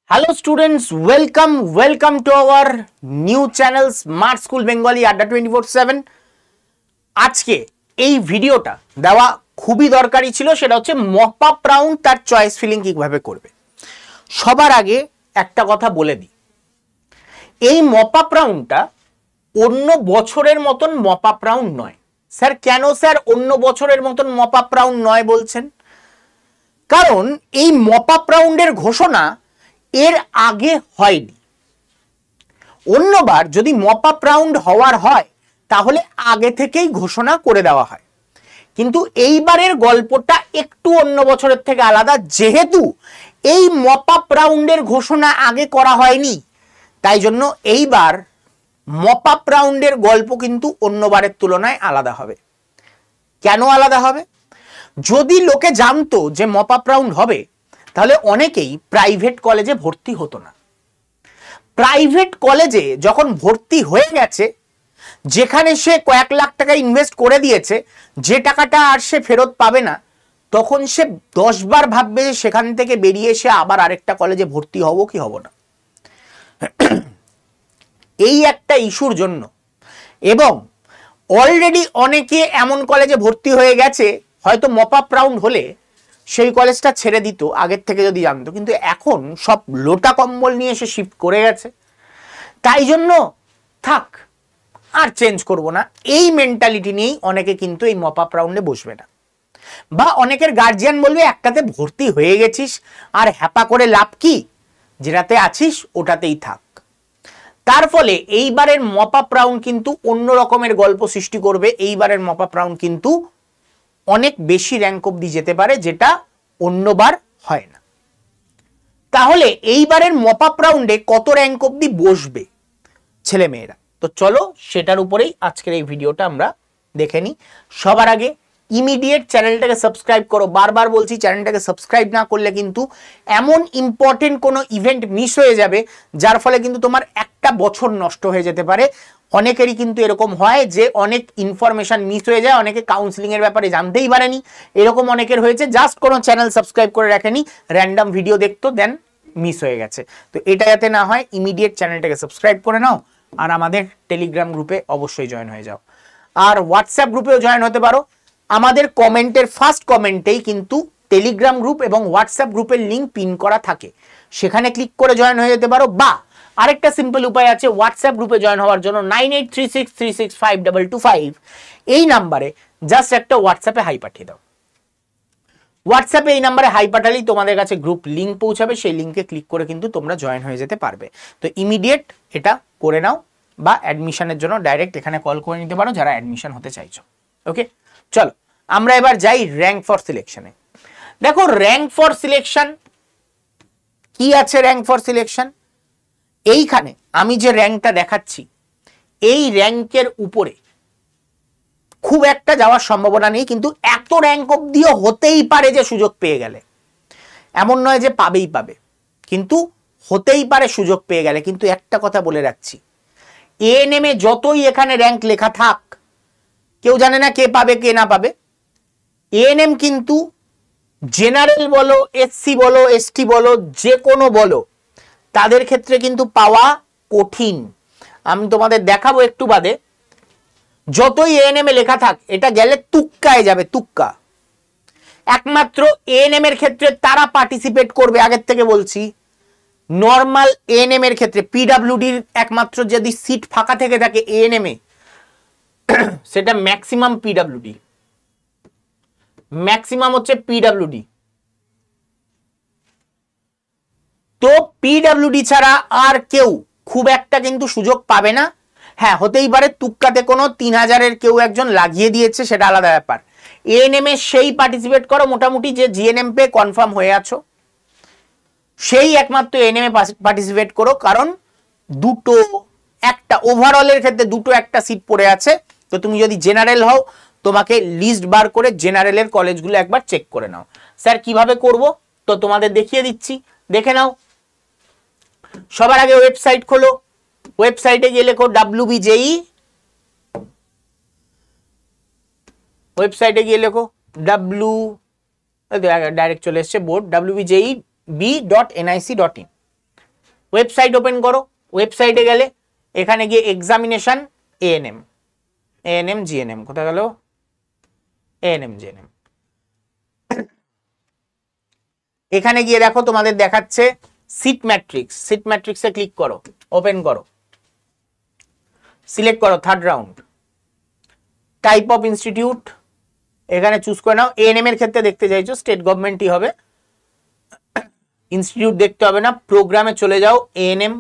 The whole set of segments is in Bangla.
Hello students, welcome to our new channel Smart School Bengali Adda 24/7। আজকে এই ভিডিওটা দেওয়া খুবই দরকারি ছিল, সেটা হচ্ছে মপ আপ রাউন্ড তার চয়েস ফিলিং কিভাবে করবে। সবার আগে একটা কথা বলে দিই, এই মপ আপ রাউন্ডটা অন্য বছরের মতন মপ আপ রাউন্ড নয়। স্যার কেন স্যার অন্য বছরের মতন মপ আপ রাউন্ড নয় বলছেন? কারণ এই মপ আপ রাউন্ডের ঘোষণা এর আগে হয়নি। অন্যবার যদি মপ আপ রাউন্ড হওয়ার হয় তাহলে আগে থেকেই ঘোষণা করে দেওয়া হয়, কিন্তু এইবারের গল্পটা একটু অন্য বছরের থেকে আলাদা। যেহেতু এই মপ আপ রাউন্ডের ঘোষণা আগে করা হয়নি, তাই জন্য এইবার মপ আপ রাউন্ডের গল্প কিন্তু অন্যবারের তুলনায় আলাদা হবে। কেন আলাদা হবে? যদি লোকে জানতো যে মপ আপ রাউন্ড হবে, তাহলে অনেকেই প্রাইভেট কলেজে ভর্তি হতো না। প্রাইভেট কলেজে যখন ভর্তি হয়ে গেছে, যেখানে সে কয়েক লাখ টাকা ইনভেস্ট করে দিয়েছে, যে টাকাটা আর সে ফেরত পাবে না, তখন সে 10 বার ভাববে যে সেখান থেকে বেরিয়ে এসে আবার আরেকটা কলেজে ভর্তি হব কি হব না। এই একটা ইস্যুর জন্য, এবং অলরেডি অনেকে এমন কলেজে ভর্তি হয়ে গেছে হয়তো মপ আপ রাউন্ড হলে সেই কলেজটা ছেড়ে দিত আগের থেকে যদি জানতো, কিন্তু এখন সব লোটা কম্বল নিয়ে এসে শিফট করে গেছে। তাই জন্য থাক, আর চেঞ্জ করব না, এই মেন্টালিটি নিয়েই অনেকে কিন্তু এই মপ আপ রাউন্ডে বসবে না। বা অনেকের গার্জিয়ান বলবে একটাতে ভর্তি হয়ে গেছিস আর হ্যাপা করে লাভ কি, যেটাতে আছিস ওটাতেই থাক। তার ফলে এইবারের মপ আপ রাউন্ড কিন্তু অন্য রকমের গল্প সৃষ্টি করবে। এইবারের মপ আপ রাউন্ড কিন্তু অনেক বেশি র্যাঙ্ক অবধি যেতে পারে, যেটা অন্যবার হয় না। তাহলে এইবারের মপ আপ রাউন্ডে কত র্যাঙ্ক অবধি বসবে ছেলে মেয়েরা, তো চলো সেটার উপরেই আজকের এই ভিডিওটা আমরা দেখে নিই। সবার আগে ইমিডিয়েট চ্যানেলটাকে সাবস্ক্রাইব করো। বারবার বলছি, চ্যানেলটাকে সাবস্ক্রাইব না করলে কিন্তু এমন ইম্পর্টেন্ট কোনো ইভেন্ট মিস হয়ে যাবে, যার ফলে কিন্তু তোমার একটা বছর নষ্ট হয়ে যেতে পারে। অনেকেরই কিন্তু এরকম হয় যে অনেক ইনফরমেশন মিস হয়ে যায়, অনেকে কাউন্সিলিং এর ব্যাপারে জানতেই পারেনি, এরকম অনেকের হয়েছে। জাস্ট কোনো চ্যানেল সাবস্ক্রাইব করে রাখেনি, র্যান্ডম ভিডিও দেখতো, দেন মিস হয়ে গেছে। তো এটা যাতে না হয়, ইমিডিয়েট চ্যানেলটাকে সাবস্ক্রাইব করে নাও, আর আমাদের টেলিগ্রাম গ্রুপে অবশ্যই জয়েন হয়ে যাও, আর হোয়াটসঅ্যাপ গ্রুপেও জয়েন হতে পারো। আমাদের কমেন্টের ফার্স্ট কমেন্টেই কিন্তু টেলিগ্রাম গ্রুপ এবং হোয়াটসঅ্যাপ গ্রুপের লিঙ্ক পিন করা থাকে, সেখানে ক্লিক করে জয়েন হয়ে যেতে পারো। বা আরেকটা সিম্পল উপায় আছে হোয়াটসঅ্যাপ গ্রুপে জয়েন হওয়ার জন্য, 9836365225 এই নাম্বারে জাস্ট একটা হোয়াটসঅ্যাপে হাই পাঠিয়ে দাও। হোয়াটসঅ্যাপে এই নাম্বারে হাই পাঠালেই তোমাদের কাছে গ্রুপ লিঙ্ক পৌঁছাবে, সেই লিঙ্কে ক্লিক করে কিন্তু তোমরা জয়েন হয়ে যেতে পারবে। তো ইমিডিয়েট এটা করে নাও, বা অ্যাডমিশনের জন্য ডাইরেক্ট এখানে কল করে নিতে পারো যারা অ্যাডমিশন হতে চাইছো। ওকে, চলো আমরা এবার যাই র্যাঙ্ক ফর সিলেকশনে। দেখো র্যাঙ্ক ফর সিলেকশন কি আছে। র্যাঙ্ক ফর সিলেকশন, এইখানে আমি যে র্যাঙ্কটা দেখাচ্ছি, এই র্যাঙ্কের উপরে খুব একটা যাওয়ার সম্ভাবনা নেই, কিন্তু এত র্যাঙ্ক অবধিও হতেই পারে যে সুযোগ পেয়ে গেলে, এমন নয় যে পাবেই পাবে, কিন্তু হতেই পারে সুযোগ পেয়ে গেলে। কিন্তু একটা কথা বলে রাখছি, এএনএম এ যতই এখানে র্যাঙ্ক লেখা থাক, কেউ জানে না কে পাবে কে না পাবে। এএনএম কিন্তু জেনারেল বলো, এসসি বলো, এসটি বলো, যে কোনো বলো, তাদের ক্ষেত্রে কিন্তু পাওয়া কঠিন। আমি তোমাদের দেখাবো একটু বাদে। যতই এএনএম এ লেখা থাক, এটা গেলে তুক্কায় যাবে, তুক্কা। একমাত্র এএনএম এর ক্ষেত্রে তারা পার্টিসিপেট করবে, আগের থেকে বলছি। নর্মাল এএনএম এর ক্ষেত্রে পিডাব্লিউডির একমাত্র যদি সিট ফাঁকা থেকে থাকে এএনএম এ, সেটা ম্যাক্সিমাম পিডাব্লিউডি, ম্যাক্সিমাম হচ্ছে পিডাব্লিউডি। তো পিডাব্লিউডি ছাড়া আর কেউ খুব একটা কিন্তু সুযোগ পাবে না। হ্যাঁ, হতেই পারে তুক্কাতে কোনো 3000-এর কেউ একজন লাগিয়ে দিয়েছে, সেটা আলাদা ব্যাপার। এএনএম এ সেই পার্টিসিপেট করো মোটামুটি যে জিএনএম পে কনফার্ম হয়ে আছো, সেই একমাত্র এএনএম এ পার্টিসিপেট করো। কারণ দুটো একটা ওভারঅলের ক্ষেত্রে দুটো একটা সিট পড়ে আছে। তো তুমি যদি জেনারেল হও, তোমাকে লিস্ট বার করে জেনারেলের কলেজগুলো একবার চেক করে নাও। স্যার কিভাবে করব, তো তোমাদের দেখিয়ে দিচ্ছি, দেখে নাও। সবার আগে ওয়েবসাইট খোলো, ওয়েবসাইটে গিয়ে লেখো WBJEE, ওয়েবসাইটে গিয়ে লেখো ডাইরেক্ট চলে এসছে বোর্ড, WBJEE.nic.in। ওয়েবসাইট ওপেন করো, ওয়েবসাইটে গেলে এখানে গিয়ে এক্সামিনেশন এএনএম, এএনএম জিএনএম, কোথায় গেল, এএনএম জিএনএম, এখানে গিয়ে দেখো তোমাদের দেখাচ্ছে সিট ম্যাট্রিক্স, সিট ম্যাট্রিক্সে ক্লিক করো, ওপেন করো, সিলেক্ট করো third round, type of institute এখানে চুজ করে নাও। এএনএম এর ক্ষেত্রে দেখতে চাইছো স্টেট গভর্নমেন্টই হবে, ইনস্টিটিউট দেখতে হবে না, প্রোগ্রামে চলে যাও, এএনএম,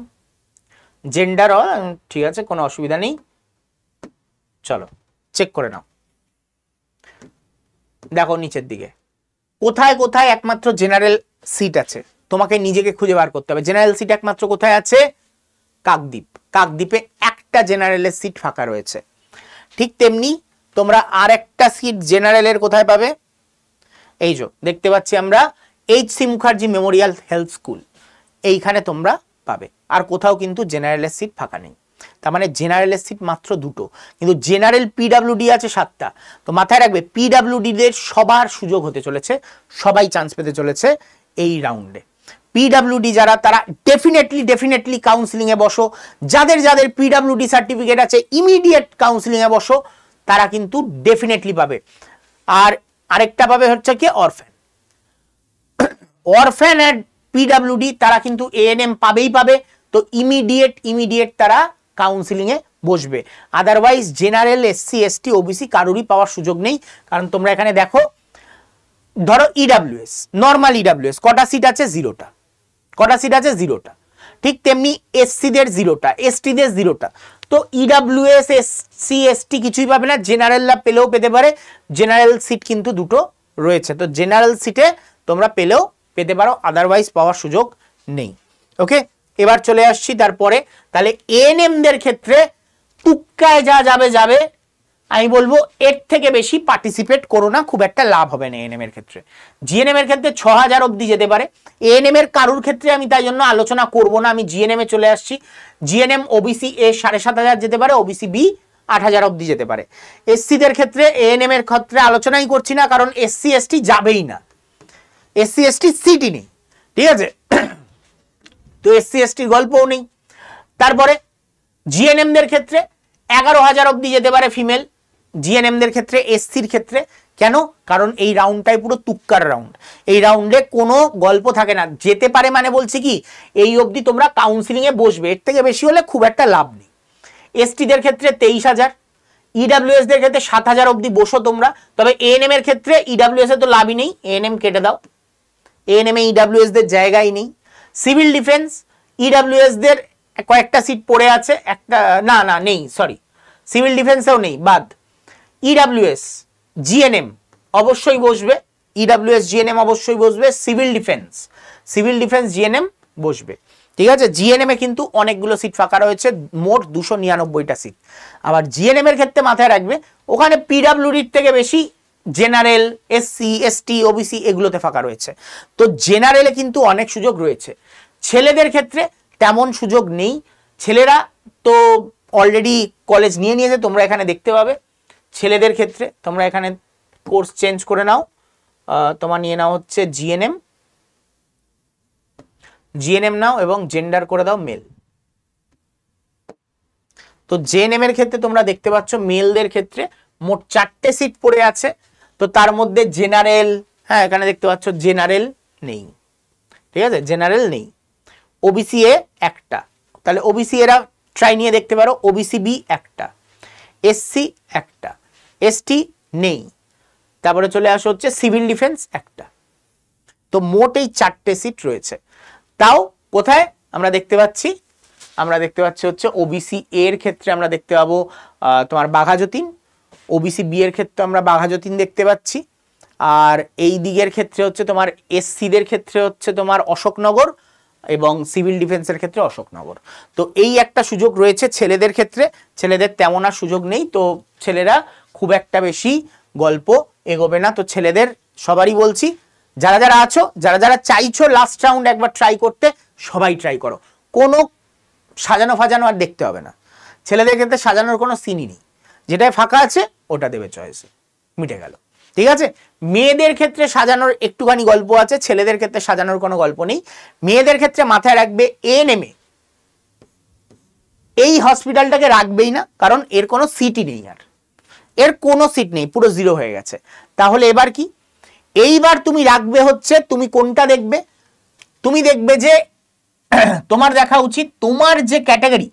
জেন্ডার ঠিক আছে, কোনো অসুবিধা নেই, চলো চেক করে নাও। দেখো নিচের দিকে কোথায় কোথায় একমাত্র জেনারেল সিট আছে, তোমাকে নিজেকে খুঁজে বার করতে হবে। জেনারেল সিট একমাত্র কোথায় আছে, কাকদ্বীপ, কাকদ্বীপে একটা জেনারেলের সিট ফাঁকা রয়েছে। ঠিক তেমনি তোমরা আর একটা সিট জেনারেলের কোথায় পাবে, এই যে দেখতে পাচ্ছি আমরা এইচ.সি. মুখার্জি মেমোরিয়াল হেলথ স্কুল, এইখানে তোমরা পাবে। আর কোথাও কিন্তু জেনারেলের সিট ফাঁকা নেই, তার মানে জেনারেলের সিট মাত্র দুটো, কিন্তু জেনারেল পিডাব্লিউডি আছে 7টা। তো মাথায় রাখবে পিডাব্লিউডি দের সবার সুযোগ হতে চলেছে, সবাই চান্স পেতে চলেছে এই রাউন্ডে। পিডাব্লিউডি যারা তারা ডেফিনেটলি কাউন্সিলিং এ বসো, যাদের যাদের পিডাব্লিউডি সার্টিফিকেট আছে ইমিডিয়েট কাউন্সিলিং এ বসো, তারা কিন্তু ডেফিনেটলি পাবে। আর আরেকটা পাবে হচ্ছে কি অরফ্যান, অরফ্যান এন্ড পিডাব্লিউডি তারা কিন্তু এএনএম পাবেই পাবে, তো ইমিডিয়েট তারা কাউন্সিলিং এ বসবে। Otherwise general, SC, ST, OBC কারোরই পাওয়ার সুযোগ নেই। কারণ তোমরা এখানে দেখো, ধরো ইডাব্লিউএস, নর্মাল ইডাব্লিউএস কটা সিট আছে, 0টা, কটা সিট আছে, 0টা। ঠিক তেমনি এসসি দের 0টা, এসটি দের 0টা। তো ইডাব্লিউএস, এসসি, এসটি কিছুই পাবে না, জেনারেলরা পেলেও পেতে পারে, জেনারেল সিট কিন্তু দুটো রয়েছে, তো জেনারেল সিটে তোমরা পেলেও পেতে পারো, আদারওয়াইজ পাওয়ার সুযোগ নেই। ওকে, এবার চলে আসছি তারপরে, তাহলে এএনএম দের ক্ষেত্রে টুক্কায় যা যাবে, আমি বলবো এর থেকে বেশি পার্টিসিপেট করো না, খুব একটা লাভ হবে না এএনএম এর ক্ষেত্রে। জিএনএম এর ক্ষেত্রে 6000 অবধি যেতে পারে, এএনএম এর কারুর ক্ষেত্রে আমি তাই জন্য আলোচনা করব না, আমি জিএনএম এ চলে আসছি। জিএনএম ওবিসি এ 7500 যেতে পারে, ওবিসি বি 8000 অবধি যেতে পারে। এসসি দের ক্ষেত্রে এএনএম এর ক্ষেত্রে আলোচনাই করছি না, কারণ এসসি এসটি যাবেই না, এসসি এসটি সিটই নেই, ঠিক আছে, তো এসসি এসটির গল্পও নেই। তারপরে জিএনএম দের ক্ষেত্রে 11000 অবধি যেতে পারে ফিমেল, জিএনএম দের ক্ষেত্রে, এসসির ক্ষেত্রে। কেন, কারণ এই রাউন্ডটাই পুরো তুক্কার রাউন্ড, এই রাউন্ডে কোনো গল্প থাকে না, যেতে পারে মানে বলছি কি এই অবধি তোমরা কাউন্সিলিং এ বসবে, এর থেকে বেশি হলে খুব একটা লাভ নেই। এসটি দের ক্ষেত্রে 23000, ইডাব্লিউএস দের ক্ষেত্রে 7000 অবধি বসো তোমরা। তবে এএনএম এর ক্ষেত্রে ইডাব্লিউএস এ তো লাভই নেই, এএনএম কেটে দাও, এএনএম এ ইডাব্লিউএস দের জায়গাই নেই। সিভিল ডিফেন্স, ইডাব্লিউএস দের কয়েকটা সিট পড়ে আছে, একটা না নেই, সরি, সিভিল ডিফেন্সেও নেই, বাদ। ইডাব্লিউএস, জিএনএম অবশ্যই বসবে, ইডাব্লিউএস জিএনএম অবশ্যই বসবে, সিভিল ডিফেন্স জিএনএম বসবে, ঠিক আছে। জিএনএম এ কিন্তু অনেকগুলো সিট ফাঁকা রয়েছে, মোট 299টা সিট। আবার জিএনএম এর ক্ষেত্রে মাথায় রাখবে ওখানে পিডাব্লিউডির থেকে বেশি জেনারেল, এসসি, এসটি, ওবিসি এগুলোতে ফাঁকা রয়েছে, তো জেনারেলে কিন্তু অনেক সুযোগ রয়েছে। ছেলেদের ক্ষেত্রে তেমন সুযোগ নেই, ছেলেরা তো অলরেডি কলেজ নিয়ে নিয়েছে, তোমরা এখানে দেখতে পাবে। ছেলেদের ক্ষেত্রে তোমরা এখানে কোর্স চেঞ্জ করে নাও, তোমার নিয়ে নাও হচ্ছে জিএনএম নাও এবং জেন্ডার করে দাও মেল। তো জেএনএম এর ক্ষেত্রে তোমরা দেখতে পাচ্ছ মেলদের ক্ষেত্রে মোট 4টে সিট পড়ে আছে, তো তার মধ্যে জেনারেল, হ্যাঁ এখানে দেখতে পাচ্ছ জেনারেল নেই, ঠিক আছে, জেনারেল নেই। ওবিসি এ একটা, তাহলে ওবিসি এরা ট্রাই নিয়ে দেখতে পারো, ওবিসি বি একটা, এসসি একটা, এসটি নেই। তারপরে চলে আসো হচ্ছে সিভিল ডিফেন্স একটা, তো মোট এই 4টে সিট রয়েছে। তাও কোথায় আমরা দেখতে পাচ্ছি, আমরা দেখতে পাচ্ছি হচ্ছে ওবিসি এর ক্ষেত্রে আমরা দেখতে পাবো তোমার বাঘাযতীন, ওবিসি বি এর ক্ষেত্রে আমরা বাঘাযতীন দেখতে পাচ্ছি, আর এই দিকের ক্ষেত্রে হচ্ছে তোমার এসসি দের ক্ষেত্রে হচ্ছে তোমার অশোকনগর এবং সিভিল ডিফেন্সের ক্ষেত্রে অশোকনগর। তো এই একটা সুযোগ রয়েছে ছেলেদের ক্ষেত্রে, ছেলেদের তেমন আর সুযোগ নেই, তো ছেলেরা খুব একটা বেশি গল্প এগোবে না। তো ছেলেদের সবারই বলছি, যারা যারা আছো, যারা যারা চাইছো লাস্ট রাউন্ড একবার ট্রাই করতে, সবাই ট্রাই করো, কোনো সাজানো ফাজানো আর দেখতে হবে না। ছেলেদের ক্ষেত্রে সাজানোর কোনো সিনই নেই, যেটায় ফাঁকা আছে ওটা দেবে চয়েসে, মিটে গেল, ঠিক আছে। মেয়েদের ক্ষেত্রে সাজানোর একটুখানি গল্প আছে, ছেলেদের ক্ষেত্রে সাজানোর কোনো গল্প নেই। মেয়েদের ক্ষেত্রে মাথায় রাখবে এএনএম এ এই হসপিটালটাকে রাখবেই না, কারণ এর কোনো সিটই নেই, আর এর কোনো সিট নেই, পুরো জিরো হয়ে গেছে। তাহলে এবার কি, এইবার তুমি রাখবে হচ্ছে, তুমি কোনটা দেখবে, তুমি দেখবে যে তোমার দেখা উচিত তোমার যে ক্যাটাগরি,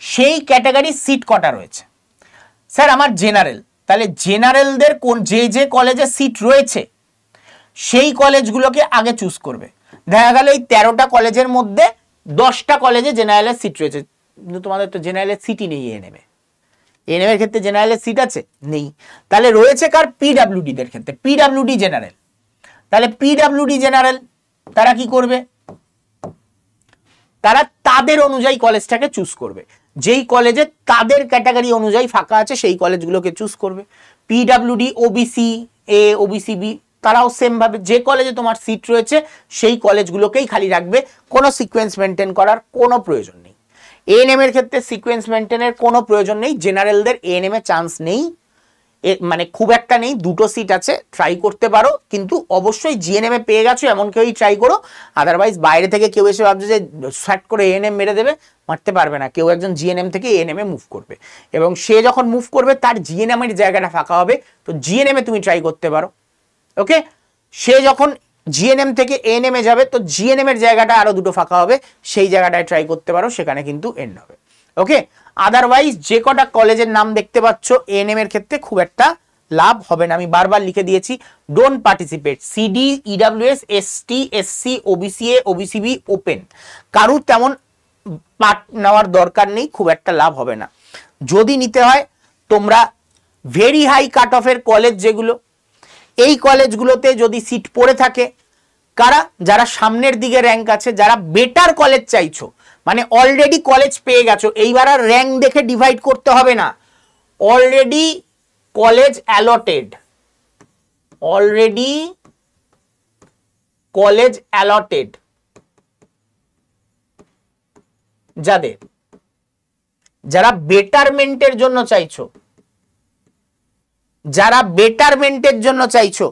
সেই ক্যাটাগরির সিট কটা রয়েছে। স্যার আমার জেনারেল, তাহলে জেনারেলদের কোন যে যে কলেজে সিট রয়েছে সেই কলেজগুলোকে আগে চুজ করবে। দেখা গেল এই 13টা কলেজের মধ্যে 10টা কলেজে জেনারেলের সিট রয়েছে, কিন্তু তোমাদের তো জেনারেলের সিটই নেই। এএনএম এর ক্ষেত্রে জেনারেলের সিট আছে? নেই। তাহলে রয়েছে কার? পিডাব্লিউডি দের ক্ষেত্রে, পিডাব্লিউডি জেনারেল। তাহলে পিডাব্লিউডি জেনারেল তারা কি করবে, তারা তাদের অনুযায়ী কলেজটাকে চুজ করবে, যেই কলেজে তাদের ক্যাটাগরি অনুযায়ী ফাঁকা আছে সেই কলেজগুলোকে চুজ করবে। PWD, OBC A, OBC B, তারাও সেম ভাবে যে কলেজে তোমার সিট রয়েছে সেই কলেজগুলোকেই খালি রাখবে, কোনো সিকোয়েন্স মেনটেন করার কোনো প্রয়োজন নেই। এএনএম এর ক্ষেত্রে সিকোয়েন্স মেনটেনের কোনো প্রয়োজন নেই, জেনারেলদের এএনএম এ চান্স নেই, মানে খুব একটা নেই, 2টো সিট আছে, ট্রাই করতে পারো, কিন্তু অবশ্যই জিএনএম এ পেয়ে গেছো এমন কেউই ট্রাই করো, আদারওয়াইজ বাইরে থেকে কেউ এসে ভাবছে যে স্যাট করে এএনএম মেরে দেবে, মারতে পারবে না। কেউ একজন জিএনএম থেকে এএনএম এ মুভ করবে, এবং সে যখন মুভ করবে তার জিএনএম এর জায়গাটা ফাঁকা হবে, তো জিএনএম এ তুমি ট্রাই করতে পারো। ওকে, সে যখন জিএনএম থেকে এএনএম এ যাবে তো জিএনএম এর জায়গাটা আরো 2টো ফাঁকা হবে, সেই জায়গাটায় ট্রাই করতে পারো, সেখানে কিন্তু এন্ড হবে। ওকে, আদারওয়াইজ যে কটা কলেজের নাম দেখতে পাচ্ছ এএনএম এর ক্ষেত্রে খুব একটা লাভ হবে না। আমি বারবার লিখে দিয়েছি, don't participate. CD, EWS, ST, SC, OBC-A, OBC B open, কারুর তেমন পার্ট নেওয়ার দরকার নেই, খুব একটা লাভ হবে না। যদি নিতে হয় তোমরা ভেরি হাই কাট অফের কলেজ যেগুলো, এই কলেজগুলোতে যদি সিট পড়ে থাকে, কারা, যারা সামনের দিকে র্যাঙ্ক আছে, যারা বেটার কলেজ চাইছো, মানে অলরেডি কলেজ পেয়ে গেছো, এইবার আর র্যাঙ্ক দেখে ডিভাইড করতে হবে না, already college allotted, already college allotted যাদের, যারা বেটারমেন্টের জন্য চাইছো, যারা বেটারমেন্টের জন্য চাইছো,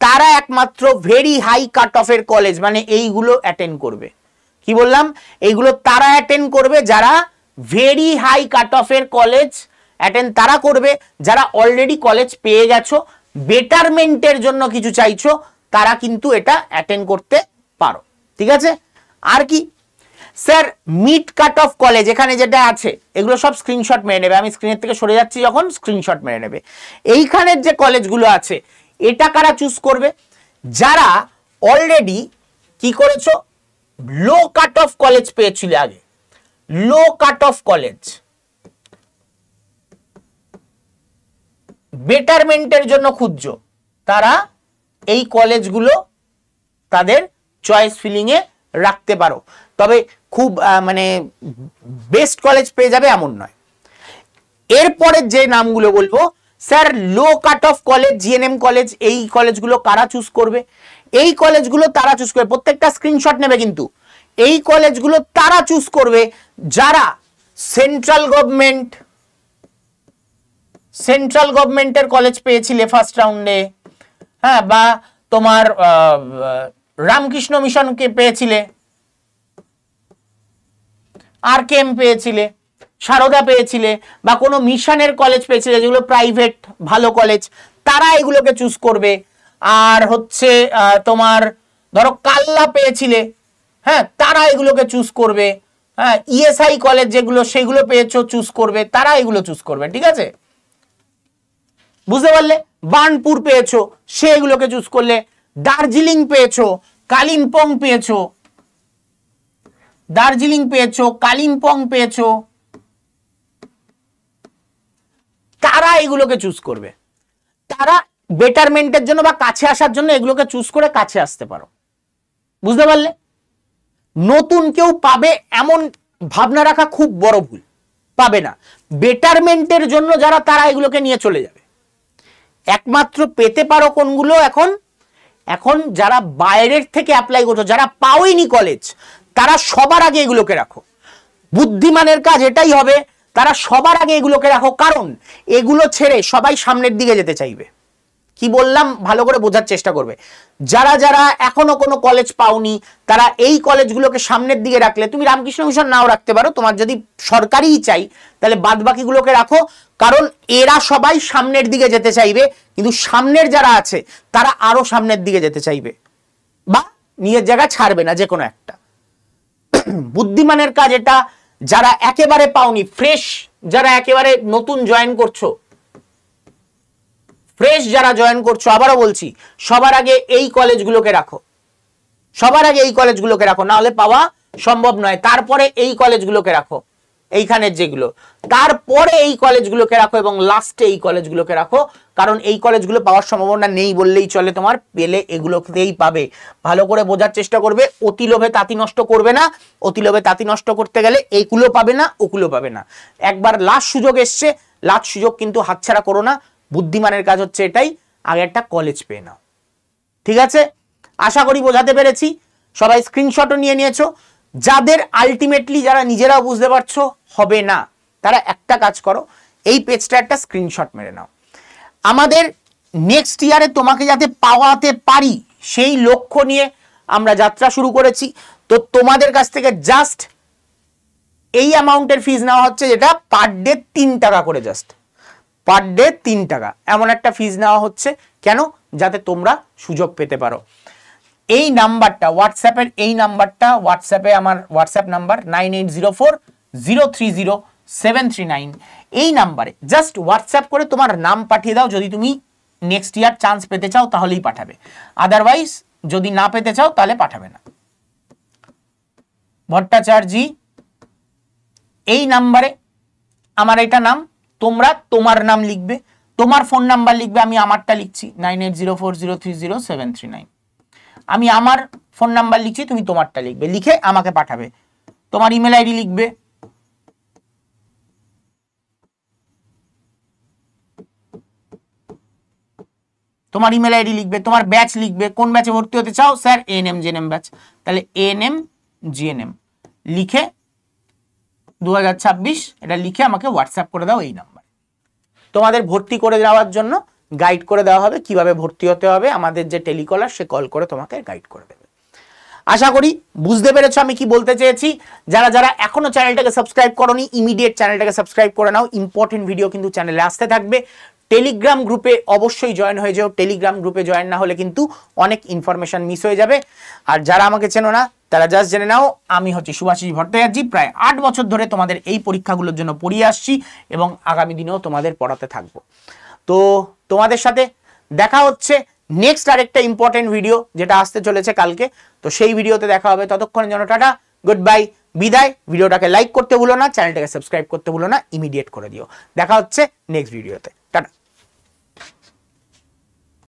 তারা একমাত্র ভেরি হাই কাট অফের কলেজ মানে এইগুলো অ্যাটেন্ড করবে। কি বললাম? এইগুলো তারা অ্যাটেন্ড করবে, যারা ভেরি হাই কাট অফের কলেজ অ্যাটেন্ড তারা করবে, যারা অলরেডি কলেজ পেয়ে গেছো, বেটারমেন্টের জন্য কিছু চাইছো, তারা কিন্তু এটা অ্যাটেন্ড করতে পারো। ঠিক আছে? আর কি sir, mid cut off college এখানে যেটা আছে এগুলো সব স্ক্রিনশট মেরে নেবে, আমি স্ক্রিনের থেকে সরে যাচ্ছি যখন, স্ক্রিনশট মেরে নেবে। এইখানের যে কলেজগুলো আছে এটা কারা চুজ করবে? যারা অলরেডি কি করেছো, লো কাট অফ কলেজ পেয়েছিল আগে, লো কাট অফ কলেজ, বেটারমেন্টের জন্য খুঁজছো, তারা এই কলেজগুলো তাদের চয়েস ফিলিং এ রাখতে পারো, তবে খুব মানে বেস্ট কলেজ পেয়ে যাবে এমন নয়। এরপরে যে নামগুলো বলবো, sir low cutoff college, GNM college, এই কলেজগুলো কারা চুজ করবে? এই কলেজগুলো তারা চুজ করবে, প্রত্যেকটা স্ক্রিনশট নেবে কিন্তু, এই কলেজগুলো তারা চুজ করবে যারা সেন্ট্রাল গভর্নমেন্টের কলেজ পেয়েছিলে ফার্স্ট রাউন্ডে, হ্যাঁ, বা তোমার রামকৃষ্ণ মিশনকে পেয়েছিলে, আরকেএম পেয়েছিলে, সারদা পেয়েছিলে, বা কোনো মিশনের কলেজ পেয়েছিলে যেগুলো প্রাইভেট ভালো কলেজ, তারা এগুলোকে চুজ করবে। আর হচ্ছে তোমার ধরো কাল্লা পেয়েছিলে, হ্যাঁ, তারা এগুলোকে চুজ করবে। হ্যাঁ, ইএসআই কলেজ যেগুলো সেগুলো পেয়েছো চুজ করবে, তারা এগুলো চুজ করবে। ঠিক আছে, বুঝতে পারলে? বার্নপুর পেয়েছো, সে এগুলোকে চুজ করলে। দার্জিলিং পেয়েছো, কালিম্পং পেয়েছো, দার্জিলিং পেয়েছো, কালিম্পং পেয়েছো, তারা এগুলোকে চুজ করবে। তারা বেটারমেন্টের জন্য বা কাছে আসার জন্য এগুলোকে চুজ করে কাছে আসতে পারো। বুঝতে পারলে? নতুন কেউ পাবে এমন ভাবনা রাখা খুব বড় ভুল, পাবে না। বেটারমেন্টের জন্য যারা, তারা এগুলোকে নিয়ে চলে যাবে। একমাত্র পেতে পারো কোনগুলো এখন, এখন যারা বাইরের থেকে অ্যাপ্লাই করছো, যারা পাওইনি কলেজ, তারা সবার আগে এগুলোকে রাখো। বুদ্ধিমানের কাজ এটাই হবে, তারা সবার আগে এগুলোকে রাখো, কারণ এগুলো ছেড়ে সবাই সামনের দিকে যেতে চাইবে। কি বললাম ভালো করে বোঝার চেষ্টা করবে। যারা যারা এখনো কোনো কলেজ পাওনি তারা এই কলেজগুলোকে সামনের দিকে রাখলে, তুমি রামকৃষ্ণ মিশন নাও রাখতে পারো, তোমার যদি সরকারিই চাই তাহলে বাদ বাকিগুলোকে রাখো, কারণ এরা সবাই সামনের দিকে যেতে চাইবে, কিন্তু সামনের যারা আছে তারা আরো সামনের দিকে যেতে চাইবে বা নিজের জায়গা ছাড়বে না যে কোনো একটা। বুদ্ধিমানের কাজ এটা। যারা একেবারে পাওনি, ফ্রেশ যারা একেবারে নতুন জয়েন করছো, ফ্রেশ যারা জয়েন করছো, আবারও বলছি সবার আগে এই কলেজগুলোকে রাখো, সবার আগে এই কলেজগুলোকে রাখো, না হলে পাওয়া সম্ভব নয়। তারপরে এই কলেজগুলোকে রাখো, এইখানের যেগুলো, তারপরে এই কলেজগুলোকে রাখো এবং লাস্টে এই কলেজগুলোকে রাখো, কারণ এই কলেজগুলো পাওয়ার সম্ভাবনা নেই বললেই চলে, তোমার পেলে এগুলোকেই পাবে। ভালো করে বোঝার চেষ্টা করবে, অতি লোভে তাঁতি নষ্ট করবে না। অতি লোভে তাঁতি নষ্ট করতে গেলে এইগুলো পাবে না, ওগুলো পাবে না। একবার লাস্ট সুযোগ এসছে, লাস্ট সুযোগ কিন্তু হাতছাড়া করো না। বুদ্ধিমানের কাজ হচ্ছে এটাই, আগে একটা কলেজ পেয়ে নাও। ঠিক আছে, আশা করি বোঝাতে পেরেছি। সবাই স্ক্রিনশটও নিয়ে নিয়েছো। যাদের আলটিমেটলি যারা নিজেরাও বুঝতে পারছো হবে না, তারা একটা কাজ করো, এই পেজটা একটা স্ক্রিনশট মেরে নাও। আমাদের নেক্সট ইয়ারে তোমাকে যাতে পাওয়াতে পারি সেই লক্ষ্য নিয়ে আমরা যাত্রা শুরু করেছি। তো তোমাদের কাছ থেকে জাস্ট এই অ্যামাউন্টের ফিজ নেওয়া হচ্ছে, যেটা পার ডে 3 টাকা করে, জাস্ট পার ডে 3 টাকা, এমন একটা ফিজ নেওয়া হচ্ছে। কেন? যাতে তোমরা সুযোগ পেতে পারো। এই নাম্বারটা হোয়াটসঅ্যাপের, এই নাম্বারটা হোয়াটসঅ্যাপে আমার হোয়াটসঅ্যাপ নাম্বার 9804030739, এই নাম্বারে জাস্ট হোয়াটসঅ্যাপ করে তোমার নাম পাঠিয়ে দাও। যদি তুমি নেক্সট ইয়ার চান্স পেতে চাও তাহলেই পাঠাবে, আদারওয়াইজ যদি না পেতে চাও তাহলে পাঠাবে না। ভট্টাচার্যি, এই নাম্বারে আমার এটা নাম, তোমরা তোমার নাম লিখবে, তোমার ফোন নাম্বার লিখবে, আমি আমারটা লিখছি 9804030739, আমি আমার ফোন নাম্বার লিখছি, তুমি তোমারটা লিখবে, লিখে আমাকে পাঠাবে। তোমার ইমেল আইডি লিখবে, তোমার ইমেল আইডি লিখবে, তোমার ব্যাচ লিখবে, কোন ব্যাচে ভর্তি হতে চাও, স্যার এএনএম জিএনএম ব্যাচ, তাহলে এএনএম জিএনএম লিখে 2026 এটা লিখে আমাকে হোয়াটসঅ্যাপ করে দাও এই নাম্বারে। তোমাদের ভর্তি করে দেওয়ার জন্য গাইড করে দেওয়া হবে, কিভাবে ভর্তি হতে হবে। আমাদের যে টেলিকলার সে কল করে তোমাকে গাইড করে দেবে। আশা করি বুঝতে পেরেছো আমি কি বলতে চেয়েছি। যারা যারা এখনো চ্যানেলটাকে সাবস্ক্রাইব করোনি, ইমিডিয়েট চ্যানেলটাকে সাবস্ক্রাইব করে নাও। ইম্পর্টেন্ট ভিডিও কিন্তু চ্যানেলে আসতে থাকবে। টেলিগ্রাম গ্রুপে অবশ্যই জয়েন হয়ে যাও। টেলিগ্রাম গ্রুপে জয়েন না হলে কিন্তু অনেক ইনফরমেশন মিস হয়ে যাবে। আর যারা আমাকে চেনো না তারা জাস্ট জেনে নাও, আমি হচ্ছি শুভাশিস ভট্টাচার্য। প্রায় 8 বছর ধরে তোমাদের এই পরীক্ষাগুলোর জন্য পড়িয়ে আসছি এবং আগামী দিনেও তোমাদের পড়াতে থাকবো। তো তোমাদের সাথে দেখা হচ্ছে নেক্সট আরেকটা ইম্পর্টেন্ট ভিডিও যেটা আসতে চলেছে কালকে। তো সেই ভিডিওতে দেখা হবে। ততক্ষণের জন্য টাটা, গুড বাই, বিদায়। ভিডিওটাকে লাইক করতে ভুলো না, চ্যানেলটাকে সাবস্ক্রাইব করতে ভুলো না, ইমিডিয়েট করে দিও। দেখা হচ্ছে নেক্সট ভিডিওতে, টাটা।